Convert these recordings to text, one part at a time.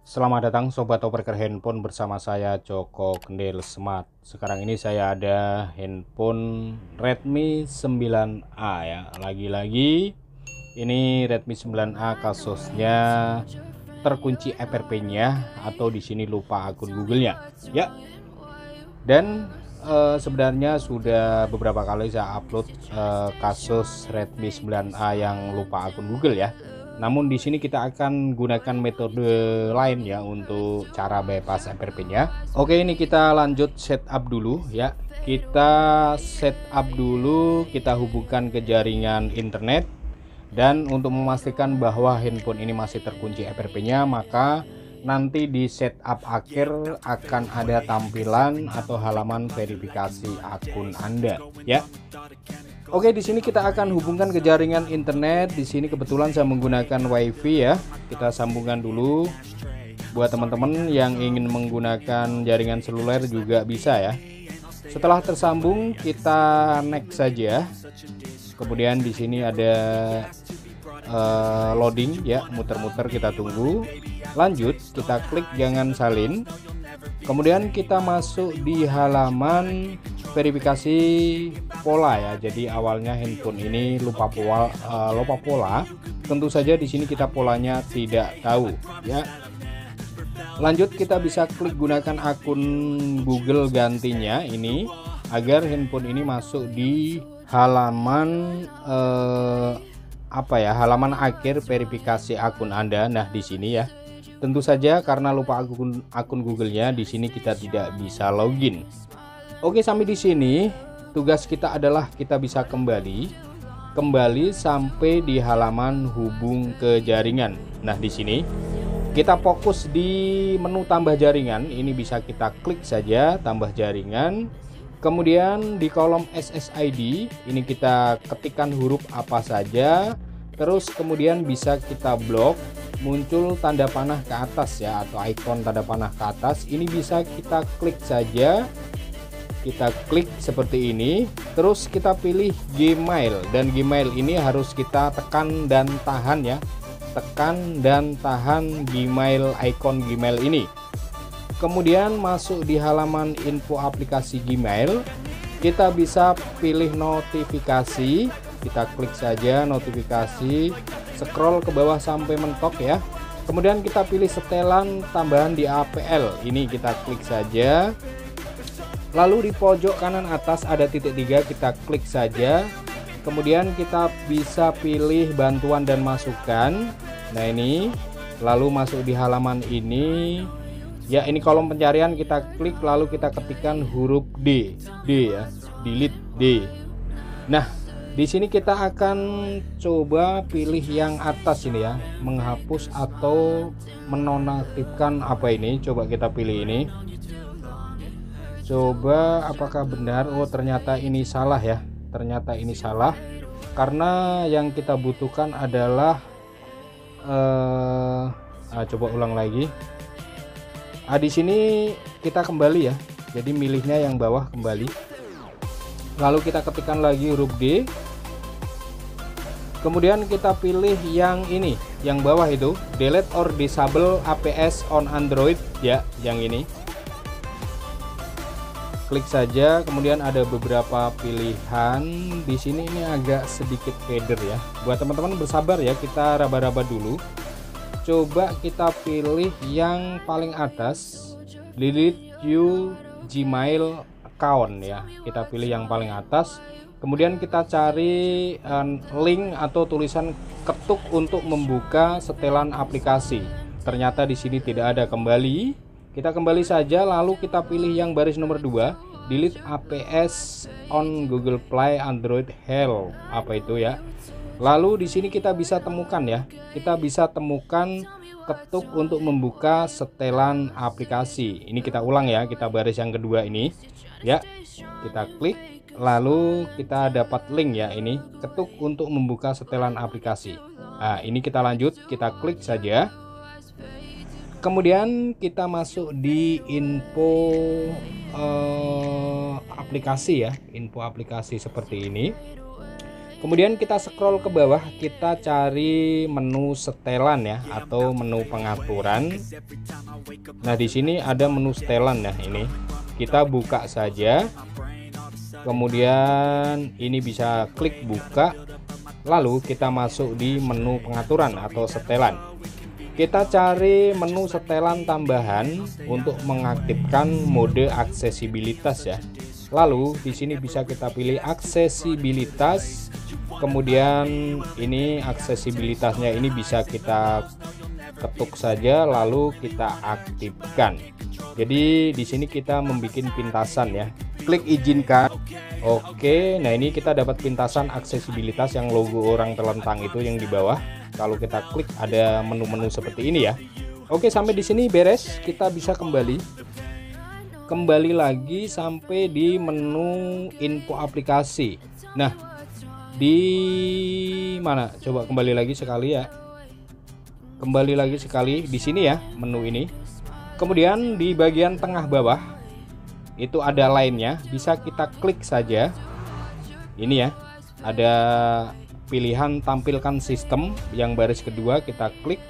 Selamat datang Sobat Operker Handphone bersama saya Joko Kendil Smart. Sekarang ini saya ada handphone Redmi 9A ya. Lagi-lagi ini Redmi 9A kasusnya terkunci FRP-nya atau di sini lupa akun Google-nya ya. Dan sebenarnya sudah beberapa kali saya upload kasus Redmi 9A yang lupa akun Google ya. Namun di sini kita akan gunakan metode lain ya untuk cara bypass FRP-nya. Oke, ini kita lanjut setup dulu ya. Kita setup dulu, kita hubungkan ke jaringan internet, dan untuk memastikan bahwa handphone ini masih terkunci FRP-nya, maka nanti di setup akhir akan ada tampilan atau halaman verifikasi akun Anda ya. Oke, di sini kita akan hubungkan ke jaringan internet. Di sini kebetulan saya menggunakan WiFi ya. Kita sambungkan dulu. Buat teman-teman yang ingin menggunakan jaringan seluler juga bisa ya. Setelah tersambung, kita next saja. Kemudian di sini ada loading ya, muter-muter, kita tunggu. Lanjut, kita klik jangan salin. Kemudian kita masuk di halaman verifikasi pola ya. Jadi awalnya handphone ini lupa pola. Tentu saja di sini kita polanya tidak tahu ya. Lanjut, kita bisa klik gunakan akun Google gantinya ini agar handphone ini masuk di halaman halaman akhir verifikasi akun Anda. Nah, di sini ya. Tentu saja karena lupa akun Google-nya, di sini kita tidak bisa login. Oke, sampai di sini tugas kita adalah kita bisa kembali sampai di halaman hubung ke jaringan. Nah, di sini kita fokus di menu tambah jaringan. Ini bisa kita klik saja tambah jaringan. Kemudian di kolom SSID ini kita ketikkan huruf apa saja. Terus kemudian bisa kita blok, muncul tanda panah ke atas ya, atau ikon tanda panah ke atas. Ini bisa kita klik saja. Kita klik seperti ini. Terus kita pilih Gmail, dan Gmail ini harus kita tekan dan tahan ya. Tekan dan tahan Gmail, ikon Gmail ini. Kemudian masuk di halaman info aplikasi Gmail. Kita bisa pilih notifikasi. Kita klik saja notifikasi, scroll ke bawah sampai mentok ya. Kemudian kita pilih setelan tambahan di APL. Ini kita klik saja. Lalu di pojok kanan atas ada titik 3, kita klik saja. Kemudian kita bisa pilih bantuan dan masukan. Nah, ini lalu masuk di halaman ini. Ya, ini kolom pencarian, kita klik lalu kita ketikkan huruf D ya, delete D. Nah, di sini kita akan coba pilih yang atas ini ya, menghapus atau menonaktifkan apa ini. Coba kita pilih ini. Coba apakah benar? Oh, ternyata ini salah ya. Ternyata ini salah. Karena yang kita butuhkan adalah coba ulang lagi. Di sini kita kembali ya. Jadi milihnya yang bawah kembali. Lalu kita ketikkan lagi huruf D. Kemudian kita pilih yang ini, yang bawah itu, delete or disable APS on Android ya, yang ini. Klik saja, kemudian ada beberapa pilihan. Di sini ini agak sedikit fader ya. Buat teman-teman bersabar ya, kita raba-raba dulu. Coba kita pilih yang paling atas, delete you Gmail account ya. Kita pilih yang paling atas. Kemudian kita cari link atau tulisan ketuk untuk membuka setelan aplikasi. Ternyata di sini tidak ada. Kembali. Kita kembali saja, lalu kita pilih yang baris nomor 2, delete APS on Google Play Android Help. Apa itu ya? Lalu di sini kita bisa temukan ya. Kita bisa temukan ketuk untuk membuka setelan aplikasi. Ini kita ulang ya, kita baris yang kedua ini. Ya. Kita klik. Lalu kita dapat link ya, ini ketuk untuk membuka setelan aplikasi. Nah, ini kita lanjut, kita klik saja. Kemudian kita masuk di info aplikasi ya, info aplikasi seperti ini. Kemudian kita scroll ke bawah, kita cari menu setelan ya, atau menu pengaturan. Nah, di sini ada menu setelan ya, ini kita buka saja. Kemudian ini bisa klik buka, lalu kita masuk di menu pengaturan atau setelan. Kita cari menu setelan tambahan untuk mengaktifkan mode aksesibilitas ya. Lalu di sini bisa kita pilih aksesibilitas. Kemudian ini aksesibilitasnya ini bisa kita ketuk saja lalu kita aktifkan. Jadi di sini kita membuat pintasan ya. Klik izinkan. Oke, nah ini kita dapat pintasan aksesibilitas yang logo orang terlentang itu yang di bawah. Kalau kita klik ada menu-menu seperti ini ya. Oke, sampai di sini beres, kita bisa kembali lagi sampai di menu info aplikasi. Nah, di mana? Coba kembali lagi sekali ya. Kembali lagi sekali di sini ya, menu ini. Kemudian di bagian tengah bawah itu ada lainnya, bisa kita klik saja. Ini ya, ada pilihan tampilkan sistem yang baris kedua, kita klik.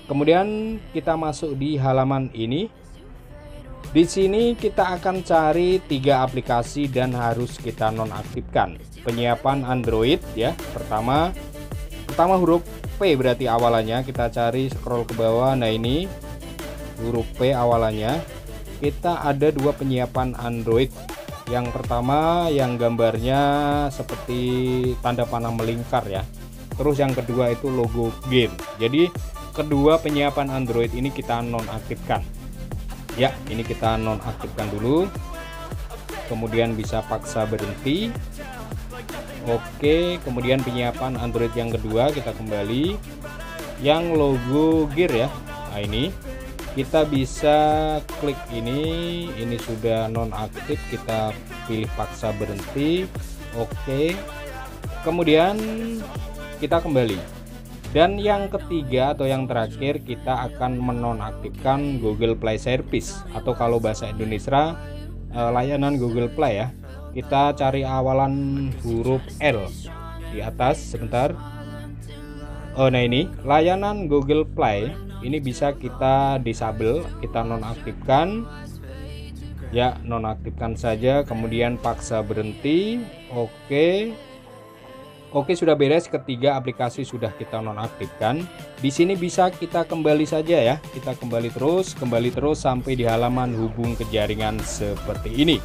Kemudian kita masuk di halaman ini. Di sini kita akan cari 3 aplikasi dan harus kita nonaktifkan. Penyiapan Android ya. Pertama huruf P berarti awalannya. Kita cari, scroll ke bawah. Nah, ini huruf P awalannya. Kita ada 2 penyiapan Android. Yang pertama yang gambarnya seperti tanda panah melingkar ya. Terus yang kedua itu logo game. Jadi kedua penyiapan Android ini kita nonaktifkan. Ya, ini kita nonaktifkan dulu. Kemudian bisa paksa berhenti. Oke, kemudian penyiapan Android yang kedua kita kembali. Yang logo gear ya. Nah, ini kita bisa klik ini sudah nonaktif, kita pilih paksa berhenti. Oke. Kemudian kita kembali. Dan yang ketiga atau yang terakhir kita akan menonaktifkan Google Play Service atau kalau bahasa Indonesia layanan Google Play ya. Kita cari awalan huruf L di atas sebentar. Oh, nah ini layanan Google Play ini bisa kita disable, kita nonaktifkan. Ya, nonaktifkan saja, kemudian paksa berhenti. Oke, sudah beres, ketiga aplikasi sudah kita nonaktifkan. Di sini bisa kita kembali saja ya. Kita kembali terus sampai di halaman hubung ke jaringan seperti ini.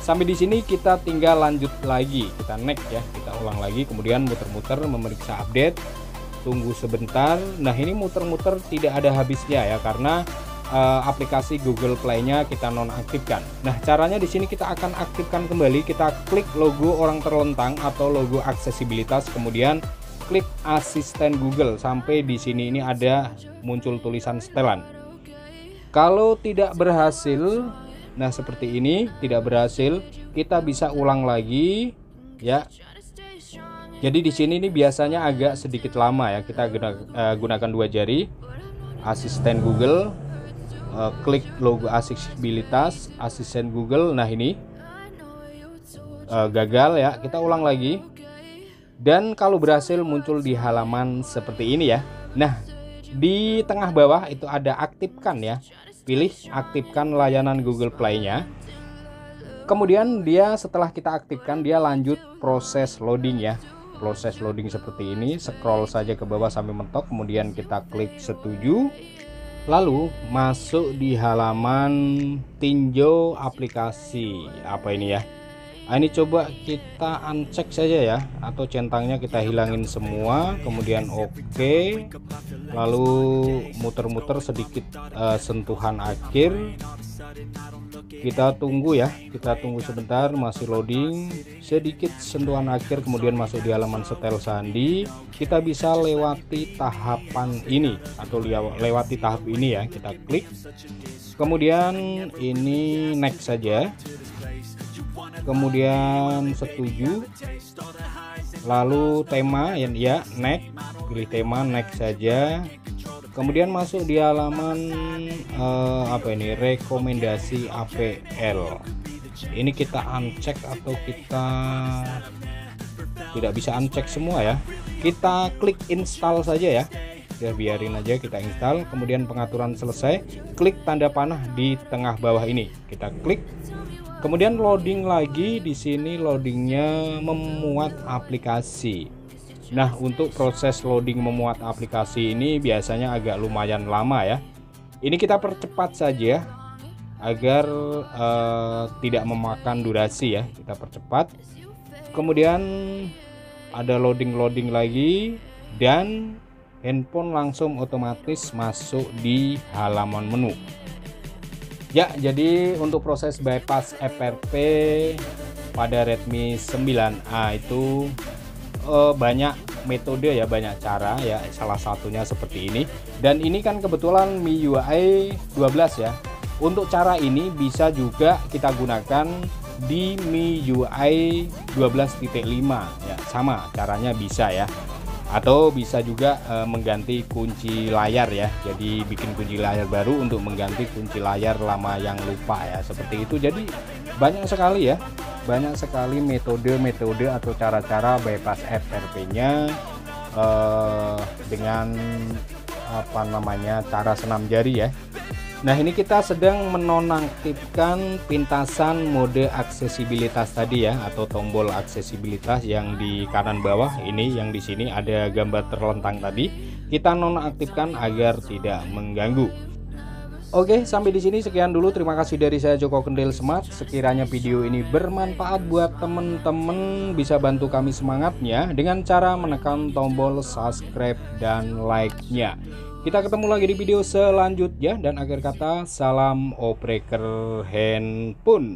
Sampai di sini kita tinggal lanjut lagi. Kita next ya, kita ulang lagi, kemudian muter-muter memeriksa update. Tunggu sebentar. Nah, ini muter-muter tidak ada habisnya ya karena aplikasi Google Play-nya kita nonaktifkan. Nah, caranya di sini kita akan aktifkan kembali. Kita klik logo orang terlentang atau logo aksesibilitas, kemudian klik asisten Google sampai di sini ini ada muncul tulisan setelan. Kalau tidak berhasil, nah seperti ini, tidak berhasil, kita bisa ulang lagi ya. Jadi di sini ini biasanya agak sedikit lama ya. Kita gunakan 2 jari. Asisten Google. Klik logo aksesibilitas asisten Google. Nah, ini gagal ya, kita ulang lagi. Dan kalau berhasil muncul di halaman seperti ini ya. Nah, di tengah bawah itu ada aktifkan ya, pilih aktifkan layanan Google Play-nya. Kemudian dia setelah kita aktifkan, dia lanjut proses loading ya. Proses loading seperti ini, scroll saja ke bawah sampai mentok, kemudian kita klik setuju. Lalu masuk di halaman tinjau aplikasi. Apa ini ya? Nah, ini coba kita uncheck saja ya, atau centangnya kita hilangin semua. Kemudian oke. Lalu muter-muter sedikit sentuhan akhir. Kita tunggu ya, kita tunggu sebentar, masih loading. Sedikit sentuhan akhir, kemudian masuk di halaman setel sandi. Kita bisa lewati tahapan ini atau lewati tahap ini ya. Kita klik, kemudian ini next saja, kemudian setuju, lalu tema ya next, pilih tema, next saja. Kemudian masuk di halaman apa ini, rekomendasi APL. Ini kita uncheck atau kita tidak bisa uncheck semua ya. Kita klik install saja ya. Ya biarin aja kita install, kemudian pengaturan selesai, klik tanda panah di tengah bawah ini, kita klik, kemudian loading lagi. Di sini loadingnya memuat aplikasi. Nah, untuk proses loading memuat aplikasi ini biasanya agak lumayan lama ya. Ini kita percepat saja agar tidak memakan durasi ya, kita percepat. Kemudian ada loading lagi dan handphone langsung otomatis masuk di halaman menu. Ya, jadi untuk proses bypass FRP pada Redmi 9A itu banyak metode ya, banyak cara ya, salah satunya seperti ini. Dan ini kan kebetulan MIUI 12 ya. Untuk cara ini bisa juga kita gunakan di MIUI 12.5 ya, sama caranya bisa ya. Atau bisa juga mengganti kunci layar ya, jadi bikin kunci layar baru untuk mengganti kunci layar lama yang lupa ya, seperti itu. Jadi banyak sekali ya, banyak sekali metode atau cara-cara bypass FRP nya dengan apa namanya, cara senam jari ya. Nah, ini kita sedang menonaktifkan pintasan mode aksesibilitas tadi ya, atau tombol aksesibilitas yang di kanan bawah ini, yang di sini ada gambar terlentang tadi. Kita nonaktifkan agar tidak mengganggu. Oke, sampai di sini sekian dulu. Terima kasih dari saya Joko Kendil Smart. Sekiranya video ini bermanfaat buat temen-temen, bisa bantu kami semangatnya dengan cara menekan tombol subscribe dan like-nya. Kita ketemu lagi di video selanjutnya, dan akhir kata salam opreker handphone.